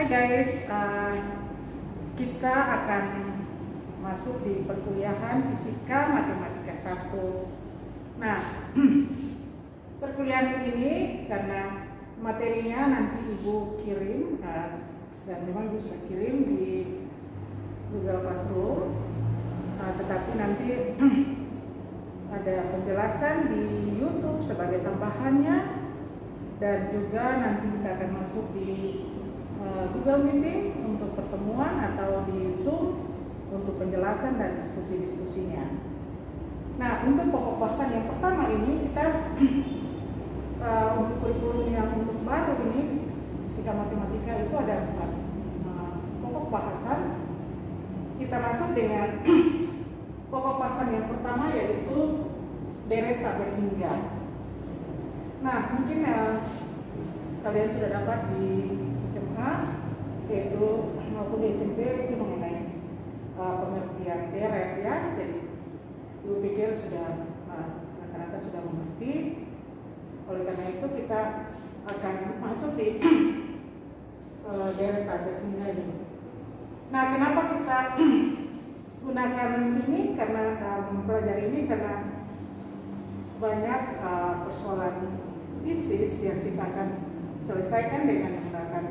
Hai guys, kita akan masuk di perkuliahan Fisika Matematika 1. Nah, perkuliahan ini karena materinya nanti Ibu kirim, dan memang Ibu sudah kirim di Google Classroom, tetapi nanti ada penjelasan di YouTube sebagai tambahannya, dan juga nanti kita akan masuk di Google Meeting untuk pertemuan atau di Zoom untuk penjelasan dan diskusi-diskusinya. Nah, untuk pokok bahasan yang pertama ini kita untuk kurikulum yang untuk baru ini Fisika Matematika itu ada 4 pokok bahasan. Kita masuk dengan pokok bahasan yang pertama, yaitu deret tabel hingga. Nah, mungkin kalian sudah dapat di SMK, yaitu maupun di SMP itu mengenai pengertian deret ya. Jadi Ibu pikir sudah rata-rata sudah mengerti. Oleh karena itu kita akan masuk di deret tabel hingga ini. Nah, kenapa kita gunakan ini? Karena mempelajari ini karena banyak persoalan tesis yang kita akan selesaikan dengan menggunakan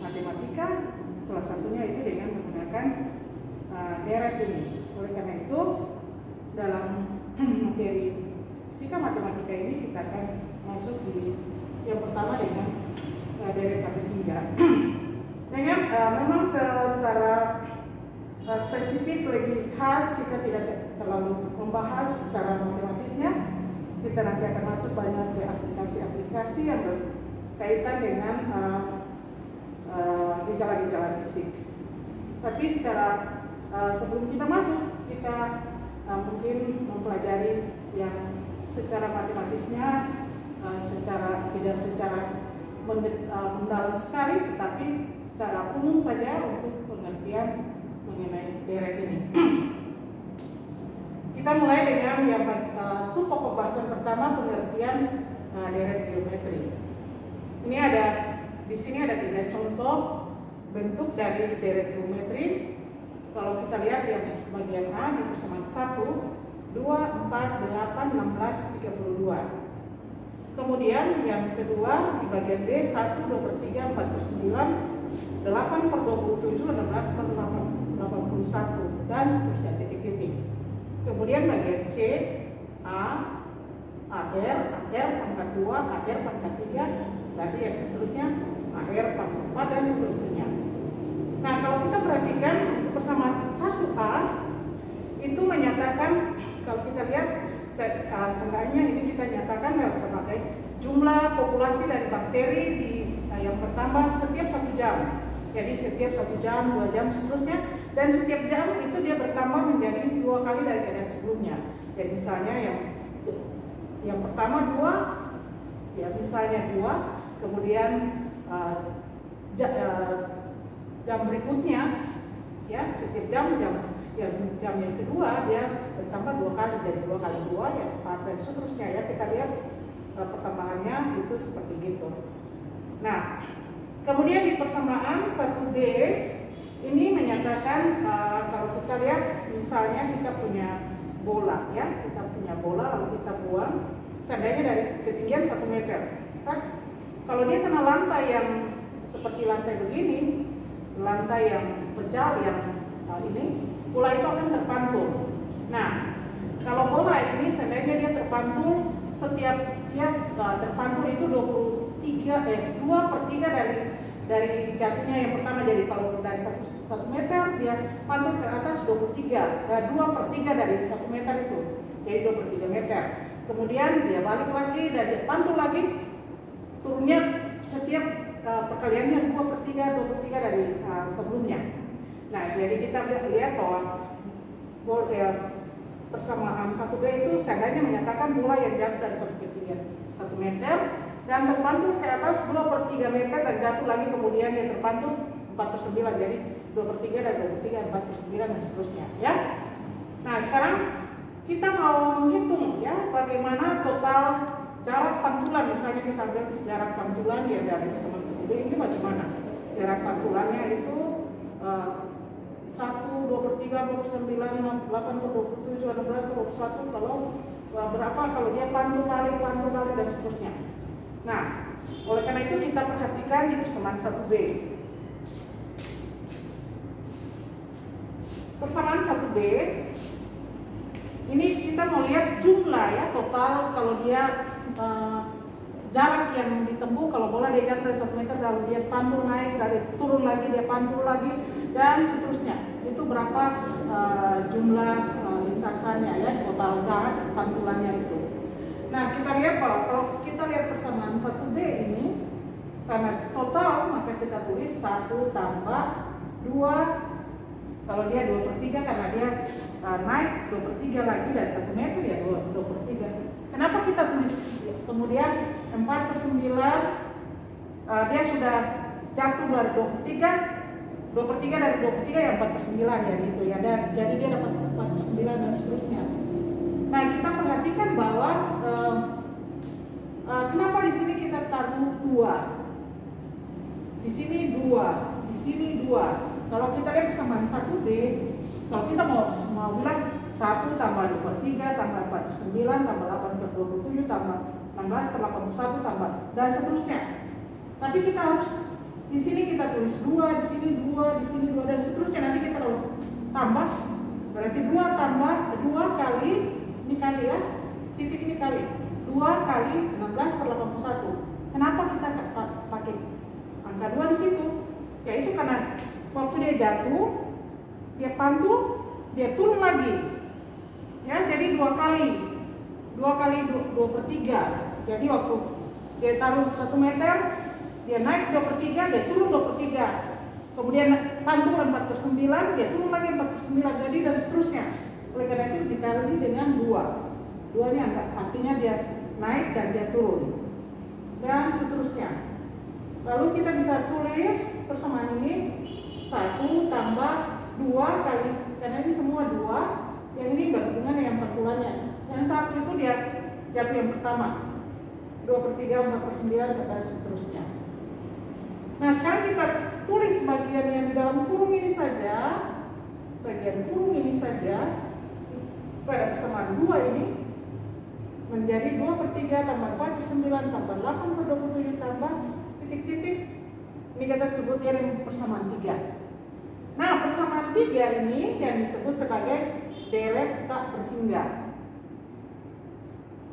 matematika. Salah satunya itu dengan menggunakan deret ini. Oleh karena itu, dalam materi Fisika Matematika ini kita akan masuk di yang pertama dengan deret tabel hingga. Dengan memang secara spesifik lebih khas kita tidak terlalu membahas secara matematisnya. Kita nanti akan masuk banyak ke aplikasi-aplikasi yang berkaitan dengan gejala-gejala fisik. Tapi secara sebelum kita masuk, kita mungkin mempelajari yang secara matematisnya, tidak secara mendalam sekali, tetapi secara umum saja untuk pengertian mengenai deret ini. Kita mulai dengan yang sub pokok bahasan pertama, pengertian deret geometri. Ini ada di sini ada 3 contoh bentuk dari deret geometri. Kalau kita lihat yang bagian A di persamaan 1, 2, 4, 8, 16, 32. Kemudian yang kedua di bagian B 1, 2 per 3, 4 per 9, 8 per 27, 16 per 81, dan seterusnya titik-titik. Kemudian bagian C, A, AR pangkat 2, AR pangkat 3, berarti yang seterusnya AR pangkat 4, dan seterusnya. Nah, kalau kita perhatikan untuk persamaan 1A itu menyatakan, kalau kita lihat seenggaknya ini kita nyatakan sebagai jumlah populasi dari bakteri di yang bertambah setiap 1 jam. Jadi setiap 1 jam, 2 jam, seterusnya, dan setiap jam itu dia bertambah menjadi 2 kali dari keadaan sebelumnya. Jadi misalnya yang pertama 2, ya misalnya 2, kemudian jam berikutnya, ya setiap jam yang kedua dia bertambah 2 kali, jadi 2 kali 2 ya 4, dan seterusnya ya. Kita lihat pertambahannya itu seperti gitu. Nah, kemudian di persamaan 1D ini menyatakan kalau kita lihat misalnya kita punya bola ya, kita punya bola lalu kita buang seandainya dari ketinggian 1 meter. Kan? Kalau dia kena lantai yang seperti lantai begini, lantai yang pecah yang ini, bola itu akan terpantul. Nah, kalau bola ini seandainya dia terpantul, setiap dia terpantul itu 2 per 3 dari jatuhnya yang pertama. Jadi kalau dari 1 meter dia pantul ke atas 2 per 3 dari 1 meter itu, jadi 2 per 3 meter. Kemudian dia balik lagi dan dia pantul lagi, turunnya setiap perkaliannya 2 per 3 dari sebelumnya. Nah, jadi kita lihat bahwa persamaan 1B itu seandainya menyatakan bola yang jatuh dari 1 meter dan terpantul ke atas 2 per 3 meter dan jatuh lagi, kemudian dia terpantul 4 per 9, jadi 2 per 3 dan 2 per 3, 4 per 9 dan seterusnya ya. Nah, sekarang kita mau menghitung ya bagaimana total jarak pantulan. Misalnya kita ambil jarak pantulan ya dari persamaan 1B ini bagaimana. jarak pantulannya itu 1, 2/3, 2/9, 8, 27, 16, 21, kalau berapa kalau dia pantul kali dan seterusnya. Nah, oleh karena itu kita perhatikan di persamaan 1B. Persamaan 1B ini kita mau lihat jumlah ya, total kalau dia jarak yang ditempuh, kalau bola dia jatuh dari 1 meter lalu dia pantul naik, dari turun lagi dia pantul lagi dan seterusnya. Itu berapa jumlah lintasannya ya, total jarak pantulannya itu. Nah, kita lihat kalau kita lihat persamaan 1B ini, karena total maka kita tulis 1 tambah 2. Kalau dia 2/3 karena dia naik 2/3 lagi dari 1 meter ya 2/3. Kenapa kita tulis kemudian 4/9 dia sudah jatuh dari 2/3 dari 2/3 ya 4/9 ya gitu ya, dan jadi dia dapat 4/9 dan seterusnya. Nah, kita perhatikan bahwa kenapa di sini kita taruh 2, di sini 2, di sini 2. Kalau kita lihat persamaan 1B, kalau kita mau bilang 1 tambah 2/3 tambah 4/9 tambah 8/27 tambah 16/81 tambah dan seterusnya. Tapi kita harus di sini kita tulis 2, di sini 2, di sini 2 dan seterusnya. Nanti kita kalau tambah berarti 2 tambah 2 kali ini kali ya, titik ini kali 2 kali 16/81. Kenapa kita pakai angka 2 di situ? Yaitu karena waktu dia jatuh, dia pantul, dia turun lagi. Ya, jadi 2 kali 2/3. Jadi waktu dia taruh 1 meter, dia naik 2/3, dia turun 2/3. Kemudian pantul 4/9, dia turun lagi 4/9. Jadi dan seterusnya. Oleh karena itu dikali dengan 2. 2 ini artinya dia naik dan dia turun. Dan seterusnya. Lalu kita bisa tulis persamaan ini 1 tambah 2 kali, karena ini semua 2, yang ini berhubungan dengan pantulannya. Yang 1 itu dia jatuh yang pertama, 2/3, 4/9 dan seterusnya. Nah, sekarang kita tulis bagian yang di dalam kurung ini saja, bagian kurung ini saja pada persamaan 2 ini menjadi 2/3 tambah 4/9 tambah 8/27 tambah titik-titik. Ini kita sebutnya dengan persamaan 3. Nah, persamaan 3 ini yang disebut sebagai deret tak berhingga.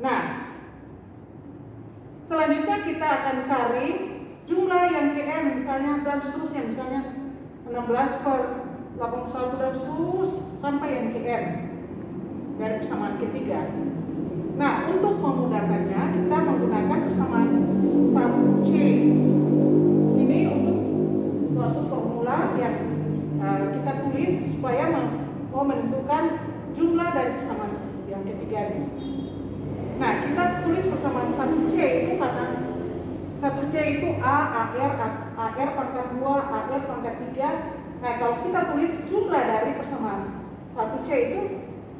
Nah, selanjutnya kita akan cari jumlah yang KM misalnya dan seterusnya, misalnya 16/81 dan terus sampai yang KM dari persamaan ketiga. Nah, untuk memudahkannya kita menggunakan persamaan 1C. Ini untuk suatu formula yang kita tulis supaya mau menentukan jumlah dari persamaan yang ketiga ini. Nah, kita tulis persamaan 1C itu karena 1C itu A, AR pangkat 2, AR pangkat 3. Nah, kalau kita tulis jumlah dari persamaan 1C itu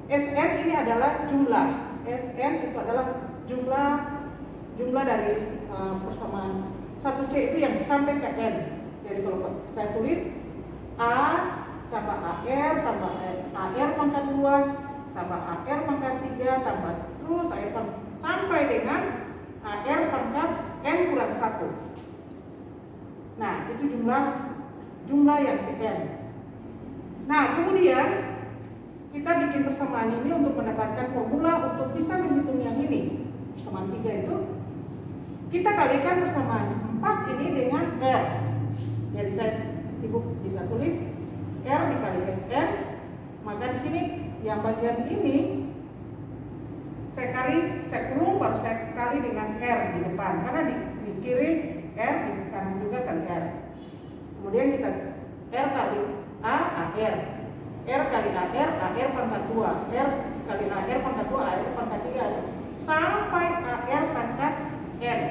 SN ini adalah jumlah. SN itu adalah jumlah dari persamaan 1C itu yang sampai ke N. Jadi kalau saya tulis A tambah AR tambah AR pangkat 2 tambah AR pangkat 3 tambah terus AR pangkat sampai dengan AR pangkat N kurang 1. Nah, itu jumlah yang ke N. Nah, kemudian kita bikin persamaan ini untuk mendapatkan formula untuk bisa menghitung yang ini. Persamaan 3 itu kita kalikan persamaan 4 ini dengan R. Jadi saya bisa tulis R dikali SN, maka di sini yang bagian ini saya kurung baru saya kali dengan R di depan, karena di kiri R, di kanan juga kali R. Kemudian kita R kali A, AR, R kali AR, AR pangkat 2, R kali AR pangkat 2, AR pangkat 3, sampai AR pangkat N,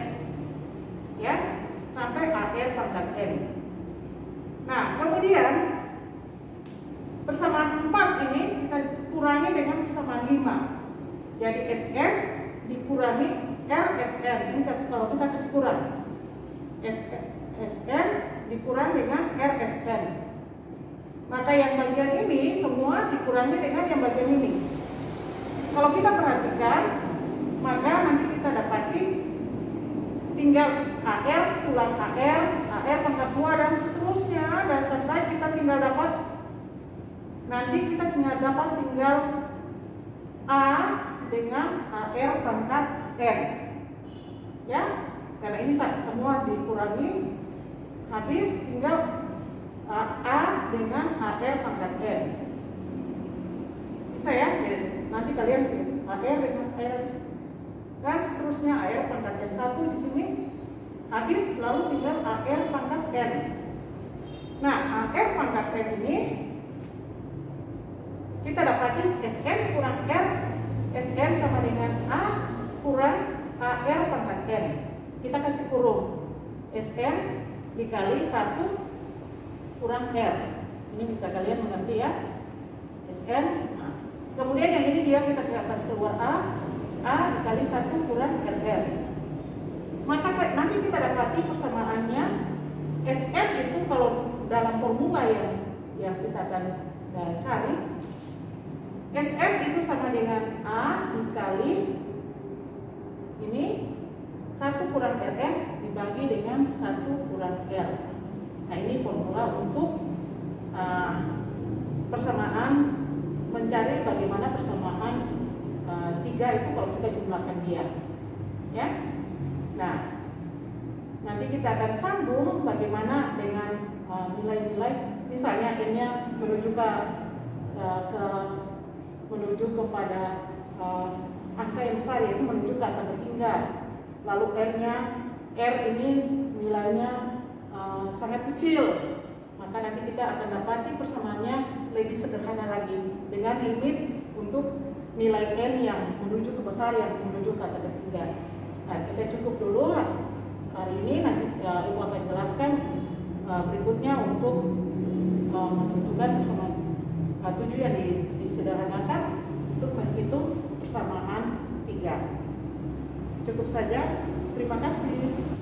ya, sampai AR pangkat N. Nah, kemudian persamaan 4 ini kita kurangi dengan persamaan 5. Jadi SN dikurangi RSN. Ini kalau kita kasih kurang SN dikurang dengan RSN. Maka yang bagian ini semua dikurangi dengan yang bagian ini. Kalau kita perhatikan, maka nanti kita dapati tinggal AR pulang AR pangkat 2 dan seterusnya, dan sampai kita tinggal dapat tinggal A dengan AR pangkat N. Ya, karena ini semua dikurangi, habis tinggal A dengan AR pangkat N. Bisa ya? Nanti kalian AR dengan AR dan seterusnya AR pangkat N1 di sini habis, lalu tinggal AR pangkat N. Nah, AR pangkat N ini kita dapati SN kurang R, SN sama dengan A kurang AR pangkat N. Kita kasih kurung SN dikali 1 kurang R. Ini bisa kalian mengerti ya, SN. Nah, kemudian yang ini dia kita kasih keluar A dikali 1 kurang RR. Maka nanti kita dapati persamaannya SN itu kalau dalam formula yang kita akan cari, SN itu sama dengan A dikali ini 1 kurang RR dibagi dengan 1 kurang R. Nah, ini formula untuk persamaan, mencari bagaimana persamaan 3 itu kalau kita jumlahkan dia, ya. Nah, nanti kita akan sambung bagaimana dengan nilai-nilai, misalnya N-nya menuju kepada angka yang besar, yaitu menuju ke angka terhingga. Lalu R ini nilainya sangat kecil, maka nanti kita akan dapati persamaannya lebih sederhana lagi dengan limit untuk nilai N yang menuju ke besar, yang menuju ke angka terhingga. Nah, kita cukup dulu hari ini, nanti Ibu akan jelaskan berikutnya untuk menentukan persamaan 7 yang disederhanakan untuk menghitung persamaan 3. Cukup saja, terima kasih.